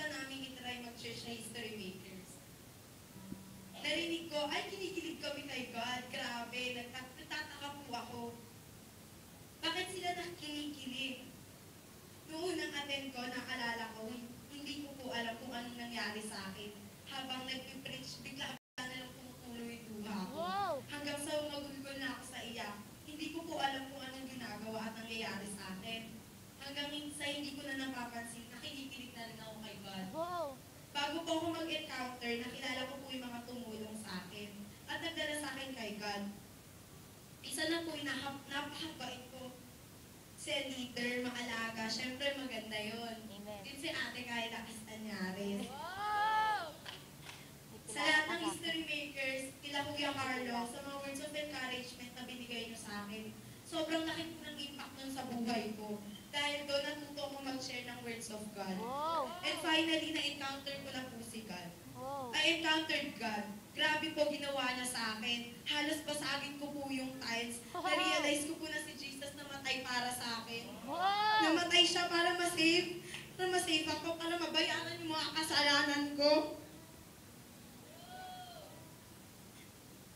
pa namin itry mag-church na History Makers. Narinig ko, ay kinikilig kami kay God. Grabe, nagtataka po ako. Bakit sila nakikinikilig? Noong unang attend ko, nakalala ko, hindi ko po alam kung anong nangyari sa akin. Habang nag-preach, bigla na lang pumutulo yung luha ko. Wow! Hanggang sa magulgol na ako sa iyak, hindi ko po alam kung anong ginagawa at nangyayari sa akin. Hanggang sa hindi ko na napapansin, nakikinig na rin ako kay God. Wow! Bago po ako mag-encounter, nakilala ko po yung mga tumulong sa akin at nagdala sa akin kay God. Isa na po yung napakabait ko. Cell leader, maalaga, syempre maganda yun. Amen. Yun si Ate Kayla Castañares. Wow! Sa lahat ng History Makers, kila Kuya Carlo, sa mga words of encouragement na binigay niyo sa akin, sobrang laki po ng impact nun sa buhay ko. Dahil doon natuto ko mag-share ng words of God. Wow! And finally, na-encounter ko na po si God. Wow! I encountered God. Grabe po ginawa niya sa akin. Halos basagin ko po yung tiles. Na-realize ko po na si Jesus namatay para sa akin. Wow! Namatay siya para ma-save. Para ma-save ako, para mabayaran yung mga kasalanan ko.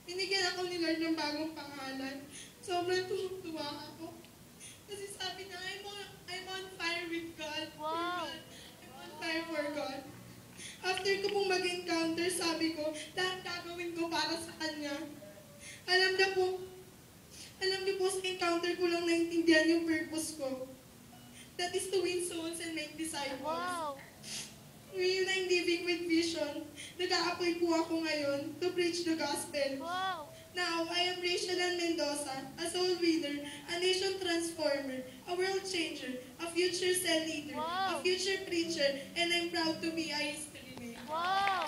Binigyan ako ni Lord ng bagong pangalan. Sobrang tuwa ako. Kasi sabi niya, I'm on fire with God. Wow! For God. I'm on fire for God. After ko pong mag-encounter, sabi ko, lahat gagawin ko para sa Kanya. Alam niyo po, sa encounter ko lang naintindihan yung purpose ko. That is to win souls and make disciples. Wow! Ngayon I'm living with vision. Nag-a-apply po ako ngayon to preach the gospel. Wow! Now, I am Rachel Ann Mendoza, a soul winner, a nation transformer, a world changer, a future cell leader, Wow! a future preacher, and I'm proud to be a history maker. Wow!